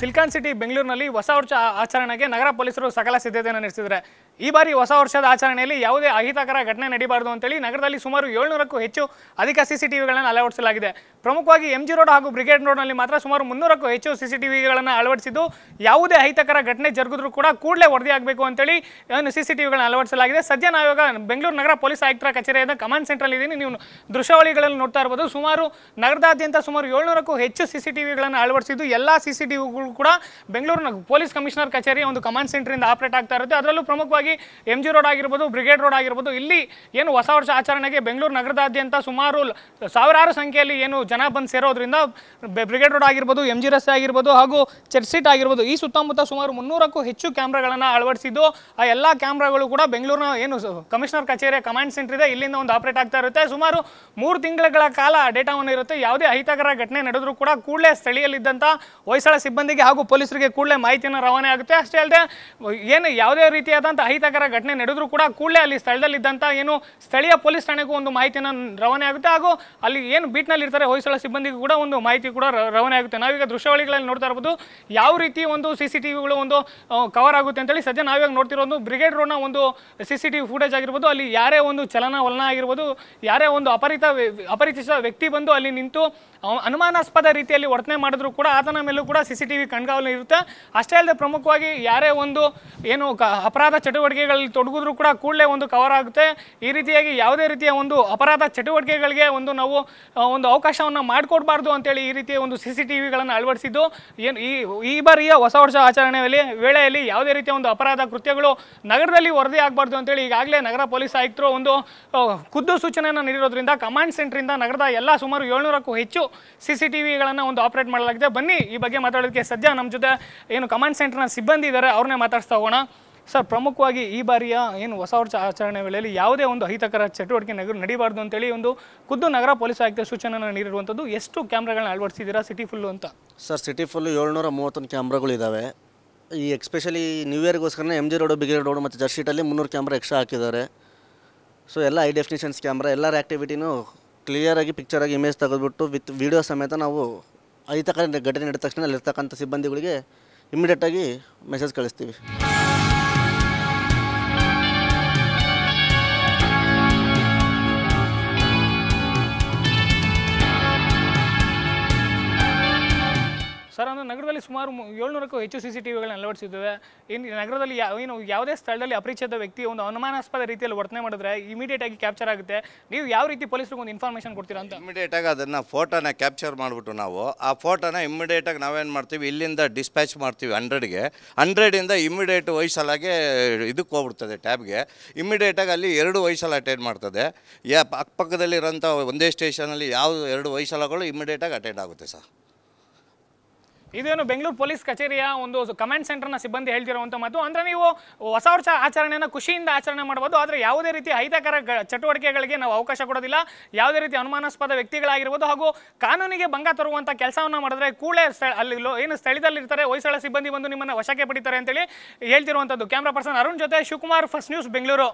Silicon city ಬೆಂಗಳೂರಿನಲ್ಲಿ ಹೊಸ ವರ್ಷ ಆಚರಣೆಗೆ ನಗರ ಪೊಲೀಸರು ಸಕಲ ಸಿದ್ಧತೆಯನ್ನು ನಡೆಸಿದ್ದಾರೆ. ಈ ಬಾರಿ ಹೊಸ ವರ್ಷದ ಆಚರಣೆಯಲ್ಲಿ ಯಾವುದೇ ಅಹಿತಕರ ಘಟನೆ ನಡೆಯಬಾರದು ಅಂತೇಳಿ ನಗರದಲ್ಲಿ ಸುಮಾರು 700ಕ್ಕೂ ಹೆಚ್ಚು ಅಧಿಕ ಸಿಸಿಟಿವಿಗಳನ್ನು ಅಳವಡಿಸಲಾಗಿದೆ. ಪ್ರಮುಖವಾಗಿ ಎಂಜಿ ರೋಡ್ ಹಾಗೂ ಬ್ರಿಗೇಡ್ ರೋಡ್ನಲ್ಲಿ ಮಾತ್ರ ಸುಮಾರು 300ಕ್ಕೂ ಹೆಚ್ಚು ಸಿಸಿಟಿವಿಗಳನ್ನು ಅಳವಡಿಸಿದ್ದು, ಯಾವುದೇ ಅಹಿತಕರ ಘಟನೆ ಜರುಗಿದ್ರೂ ಕೂಡ ಕೂಡಲೇ ವರದಿಯಾಗಬೇಕು ಅಂತೇಳಿ ಸಿಸಿಟಿವಿಗಳನ್ನು ಅಳವಡಿಸಲಾಗಿದೆ. ಸದ್ಯ ನಾವಿವಾಗ ಬೆಂಗಳೂರು ನಗರ ಪೊಲೀಸ್ ಆಯುಕ್ತರ ಕಚೇರಿಯಾದ ಕಮಾಂಡ್ ಸೆಂಟ್ರಲ್ಲಿ ಇದ್ದೀನಿ. ನೀವು ದೃಶ್ಯಾವಳಿಗಳಲ್ಲಿ ನೋಡ್ತಾ ಇರಬಹುದು. ಸುಮಾರು ನಗರದಾದ್ಯಂತ ಸುಮಾರು 700ಕ್ಕೂ ಹೆಚ್ಚು ಸಿಸಿಟಿವಿಗಳನ್ನು ಅಳವಡಿಸಿದ್ದು, ಎಲ್ಲ ಸಿಸಿಟಿವಿಗಳು ಕೂಡ ಬೆಂಗಳೂರಿನ ಪೊಲೀಸ್ ಕಮಿಷನರ್ ಕಚೇರಿಯ ಒಂದು ಕಮಾಂಡ್ ಸೆಂಟರಿಂದ ಆಪರೇಟ್ ಆಗ್ತಾ ಇರುತ್ತೆ. ಅದರಲ್ಲೂ ಪ್ರಮುಖವಾಗಿ ಎಂಜಿ ರೋಡ್ ಆಗಿರ್ಬೋದು, ಬ್ರಿಗೇಡ್ ರೋಡ್ ಆಗಿರ್ಬೋದು, ಇಲ್ಲಿ ಏನು ಹೊಸ ವರ್ಷ ಆಚರಣೆಗೆ ಬೆಂಗಳೂರು ನಗರದಾದ್ಯಂತ ಸುಮಾರು ಸಾವಿರಾರು ಸಂಖ್ಯೆಯಲ್ಲಿ ಏನು ಜನ ಬಂದು ಸೇರೋದ್ರಿಂದ ಬ್ರಿಗೇಡ್ ರೋಡ್ ಆಗಿರ್ಬೋದು, ಎಂಜಿ ರಸ್ತೆ ಆಗಿರ್ಬೋದು ಹಾಗೂ ಚರ್ಚ್ ಸ್ಟ್ರೀಟ್ ಆಗಿರ್ಬೋದು, ಈ ಸುತ್ತಮುತ್ತ ಸುಮಾರು 300ಕ್ಕೂ ಹೆಚ್ಚು ಕ್ಯಾಮ್ರಾಗಳನ್ನು ಅಳವಡಿಸಿದ್ದು, ಆ ಎಲ್ಲ ಕ್ಯಾಮ್ರಾಗಳು ಕೂಡ ಬೆಂಗಳೂರಿನ ಏನು ಕಮಿಷನರ್ ಕಚೇರಿಯ ಕಮಾಂಡ್ ಸೆಂಟರ್ ಇದೆ ಇಲ್ಲಿಂದ ಒಂದು ಆಪರೇಟ್ ಆಗ್ತಾ ಇರುತ್ತೆ. ಸುಮಾರು 3 ತಿಂಗಳ ಕಾಲ ಡೇಟಾವನ್ನು ಇರುತ್ತೆ. ಯಾವುದೇ ಅಹಿತಕರ ಘಟನೆ ನಡೆದರೂ ಕೂಡ ಕೂಡಲೇ ಸ್ಥಳೀಯಲ್ಲಿದ್ದಂಥ ಹೊಯ್ಸಳ ಸಿಬ್ಬಂದಿಗೆ ಹಾಗೂ ಪೊಲೀಸರಿಗೆ ಕೂಡಲೇ ಮಾಹಿತಿಯನ್ನು ರವಾನೆ ಆಗುತ್ತೆ. ಅಷ್ಟೇ ಅಲ್ಲದೆ ಏನು ಯಾವುದೇ ರೀತಿಯಾದಂಥ ಅಹಿತಕರ ಘಟನೆ ನಡೆದರೂ ಕೂಡ ಕೂಡಲೇ ಅಲ್ಲಿ ಸ್ಥಳದಲ್ಲಿದ್ದಂಥ ಏನು ಸ್ಥಳೀಯ ಪೊಲೀಸ್ ಠಾಣೆಗೂ ಒಂದು ಮಾಹಿತಿಯನ್ನು ರವಾನೆ ಆಗುತ್ತೆ. ಹಾಗೂ ಅಲ್ಲಿ ಏನು ಬೀಟ್ನಲ್ಲಿ ಇರ್ತಾರೆ ಹೊಯ್ಸಳ ಸಿಬ್ಬಂದಿಗೂ ಕೂಡ ಒಂದು ಮಾಹಿತಿ ಕೂಡ ರವಾನೆ ಆಗುತ್ತೆ. ನಾವೀಗ ದೃಶ್ಯಾವಳಿಗಳಲ್ಲಿ ನೋಡ್ತಾ ಇರ್ಬೋದು ಯಾವ ರೀತಿ ಒಂದು ಸಿಸಿಟಿವಿಗಳು ಒಂದು ಕವರ್ ಆಗುತ್ತೆ ಅಂತೇಳಿ. ಸದ್ಯ ನಾವೀಗ ನೋಡ್ತಿರೋದು ಬ್ರಿಗೇಡ್ ರೋಡ್ನ ಒಂದು ಸಿಸಿಟಿವಿ ಫುಟೇಜ್ ಆಗಿರ್ಬೋದು. ಅಲ್ಲಿ ಯಾರೇ ಒಂದು ಚಲನವಲನ ಆಗಿರ್ಬೋದು, ಯಾರೇ ಒಂದು ಅಪರಿಚಿತ ವ್ಯಕ್ತಿ ಬಂದು ಅಲ್ಲಿ ನಿಂತು ಅನುಮಾನಾಸ್ಪದ ರೀತಿಯಲ್ಲಿ ವರ್ತನೆ ಮಾಡಿದ್ರು ಕೂಡ ಆತನ ಮೇಲೂ ಕೂಡ ಸಿಸಿಟಿವಿ ಕಣ್ಗಾವಲು ಇರುತ್ತೆ. ಅಷ್ಟೇ ಅಲ್ಲದೆ ಪ್ರಮುಖವಾಗಿ ಯಾರೇ ಒಂದು ಏನು ಅಪರಾಧ ಚಟುವಟಿಕೆಗಳಲ್ಲಿ ತೊಡಗಿದ್ರು ಕೂಡ ಕೂಡಲೇ ಒಂದು ಕವರ್ ಆಗುತ್ತೆ. ಈ ರೀತಿಯಾಗಿ ಯಾವುದೇ ರೀತಿಯ ಒಂದು ಅಪರಾಧ ಚಟುವಟಿಕೆಗಳಿಗೆ ಒಂದು ನಾವು ಒಂದು ಅವಕಾಶವನ್ನು ಮಾಡಿಕೊಡ್ಬಾರ್ದು ಅಂತೇಳಿ ಈ ರೀತಿಯ ಒಂದು ಸಿಸಿಟಿವಿಗಳನ್ನು ಅಳವಡಿಸಿದ್ದು, ಏನು ಈ ಬಾರಿಯ ಹೊಸ ವರ್ಷ ಆಚರಣೆಯಲ್ಲಿ ವೇಳೆಯಲ್ಲಿ ಯಾವುದೇ ರೀತಿಯ ಒಂದು ಅಪರಾಧ ಕೃತ್ಯಗಳು ನಗರದಲ್ಲಿ ವರದಿ ಆಗಬಾರ್ದು ಅಂತೇಳಿ ಈಗಾಗಲೇ ನಗರ ಪೊಲೀಸ್ ಆಯುಕ್ತರು ಒಂದು ಖುದ್ದು ಸೂಚನೆಯನ್ನು ನೀಡಿರೋದ್ರಿಂದ ಕಮಾಂಡ್ ಸೆಂಟ್ರಿಂದ ನಗರದ ಎಲ್ಲ ಸುಮಾರು 700ಕ್ಕೂ ಹೆಚ್ಚು ಸಿಸಿಟಿವಿಗಳನ್ನು ಒಂದು ಆಪರೇಟ್ ಮಾಡಲಾಗಿದೆ. ಬನ್ನಿ ಈ ಬಗ್ಗೆ ಮಾತಾಡೋದಕ್ಕೆ ಸದ್ಯ ನಮ್ಮ ಜೊತೆ ಏನು ಕಮಾಂಡ್ ಸೆಂಟರ್ನ ಸಿಬ್ಬಂದಿ ಇದ್ದಾರೆ, ಅವ್ರನ್ನೇ ಮಾತಾಡ್ಸ್ತಾ ಹೋಗೋಣ. ಸರ್, ಪ್ರಮುಖವಾಗಿ ಈ ಬಾರಿಯ ಏನು ಹೊಸ ವರ್ಷ ಆಚರಣೆ ವೇಳೆಯಲ್ಲಿ ಯಾವುದೇ ಒಂದು ಅಹಿತಕರ ಚಟುವಟಿಕೆ ನಡೀಬಾರ್ದು ಅಂತೇಳಿ ಒಂದು ಖುದ್ದು ನಗರ ಪೊಲೀಸ್ ಆಯುಕ್ತ ಸೂಚನೆಯನ್ನು ನೀಡಿರುವಂಥದ್ದು. ಎಷ್ಟು ಕ್ಯಾಮ್ರಾಗಳನ್ನ ಅಳವಡಿಸಿದ್ದೀರಾ ಸಿಟಿ ಫುಲ್ಲು ಅಂತ? ಸರ್, ಸಿಟಿ ಫುಲ್ಲು 731 ಕ್ಯಾಮ್ರಾಗಳು ಇದ್ದಾವೆ. ಈ ಎಕ್ಸ್ಪೆಷಲಿ ನ್ಯೂ ಇಯರ್ಗೋಸ್ಕರನೇ ಎಂಜಿ ರೋಡು, ಬ್ರಿಗೇಡ್ ರೋಡು ಮತ್ತು ಚರ್ಚ್ ಸ್ಟ್ರೀಟಲ್ಲಿ 300 ಕ್ಯಾಮ್ರಾ ಎಕ್ಸ್ಟ್ರಾ ಹಾಕಿದ್ದಾರೆ. ಸೊ ಎಲ್ಲ ಹೈ ಡೆಫಿನಿಷನ್ಸ್ ಕ್ಯಾಮ್ರಾ, ಎಲ್ಲರ ಆ್ಯಕ್ಟಿವಿಟಿನೂ ಕ್ಲಿಯರಾಗಿ ಪಿಕ್ಚರಾಗಿ ಇಮೇಜ್ ತೆಗೆದುಬಿಟ್ಟು ವಿತ್ ವಿಡಿಯೋ ಸಮೇತ ನಾವು ಅಹಿತಕರ ಘಟನೆ ನಡೆದ ತಕ್ಷಣ ಅಲ್ಲಿರ್ತಕ್ಕಂಥ ಸಿಬ್ಬಂದಿಗಳಿಗೆ ಇಮಿಡಿಯೇಟಾಗಿ ಮೆಸೇಜ್ ಕಳಿಸ್ತೀವಿ. ಸರ್, ಅಂದರೆ ನಗರದಲ್ಲಿ ಸುಮಾರು 700ಕ್ಕೂ ಹೆಚ್ಚು ಸಿಸಿಟಿವಿಗಳನ್ನ ಅಳವಡಿಸಿದ್ದೇವೆ. ಇನ್ನು ನಗರದಲ್ಲಿ ಏನು ಯಾವುದೇ ಸ್ಥಳದಲ್ಲಿ ಅಪರಿಚಿತ ವ್ಯಕ್ತಿ ಒಂದು ಅನುಮಾನಾಸ್ಪದ ರೀತಿಯಲ್ಲಿ ವರ್ತನೆ ಮಾಡಿದ್ರೆ ಇಮಿಡಿಯೇಟ್ ಆಗಿ ಕ್ಯಾಪ್ಚರ್ ಆಗುತ್ತೆ. ನೀವು ಯಾವ ರೀತಿ ಪೊಲೀಸರಿಗೆ ಒಂದು ಇನ್ಫಾರ್ಮೇಷನ್ ಕೊಡ್ತೀರಾ ಅಂತ? ಇಮಿಡಿಯೇಟಾಗಿ ಅದನ್ನು ಫೋಟೋನ ಕ್ಯಾಪ್ಚರ್ ಮಾಡಿಬಿಟ್ಟು ನಾವು ಆ ಫೋಟೋನ ಇಮಿಡಿಯೇಟಾಗಿ ನಾವೇನು ಮಾಡ್ತೀವಿ, ಇಲ್ಲಿಂದ ಡಿಸ್ಪ್ಯಾಚ್ ಮಾಡ್ತೀವಿ 100ಗೆ. 100ಇಂದ ಇಮಿಡಿಯೇಟ್ ಹೊಯ್ಸಳಗೆ ಇದಕ್ಕೆ ಹೋಗ್ಬಿಡ್ತದೆ ಟ್ಯಾಬ್ಗೆ. ಇಮಿಡಿಯೇಟಾಗಿ ಅಲ್ಲಿ 2 ಹೊಯ್ಸಳ ಅಟೆಂಡ್ ಮಾಡ್ತದೆ. ಅಕ್ಕಪಕ್ಕದಲ್ಲಿರೋಂಥ ಒಂದೇ ಸ್ಟೇಷನಲ್ಲಿ ಯಾವ 2 ಹೊಯ್ಸಳಗಳು ಇಮಿಡಿಯೇಟಾಗಿ ಅಟೆಂಡ್ ಆಗುತ್ತೆ ಸರ್. ಇದೇನು ಬೆಂಗಳೂರು ಪೊಲೀಸ್ ಕಚೇರಿಯ ಒಂದು ಕಮಾಂಡ್ ಸೆಂಟರ್ನ ಸಿಬ್ಬಂದಿ ಹೇಳ್ತಿರುವಂಥ ಮಾತು. ಅಂದರೆ ನೀವು ಹೊಸ ವರ್ಷ ಆಚರಣೆಯನ್ನು ಖುಷಿಯಿಂದ ಆಚರಣೆ ಮಾಡ್ಬೋದು, ಆದರೆ ಯಾವುದೇ ರೀತಿ ಅಹಿತಕರ ಚಟುವಟಿಕೆಗಳಿಗೆ ನಾವು ಅವಕಾಶ ಕೊಡೋದಿಲ್ಲ. ಯಾವುದೇ ರೀತಿ ಅನುಮಾನಾಸ್ಪದ ವ್ಯಕ್ತಿಗಳಾಗಿರ್ಬೋದು ಹಾಗೂ ಕಾನೂನಿಗೆ ಭಂಗ ತರುವಂಥ ಕೆಲಸವನ್ನು ಮಾಡಿದ್ರೆ ಕೂಡಲೇ ಅಲ್ಲಿ ಏನು ಸ್ಥಳದಲ್ಲಿರ್ತಾರೆ ಹೊಯ್ಸಳ ಸಿಬ್ಬಂದಿ ಬಂದು ನಿಮ್ಮನ್ನು ವಶಕ್ಕೆ ಪಡಿತಾರೆ ಅಂತೇಳಿ ಹೇಳ್ತಿರುವಂಥದ್ದು. ಕ್ಯಾಮ್ರಾ ಪರ್ಸನ್ ಅರುಣ್ ಜೊತೆ ಶಿವಕುಮಾರ್, ಫಸ್ಟ್ ನ್ಯೂಸ್, ಬೆಂಗಳೂರು.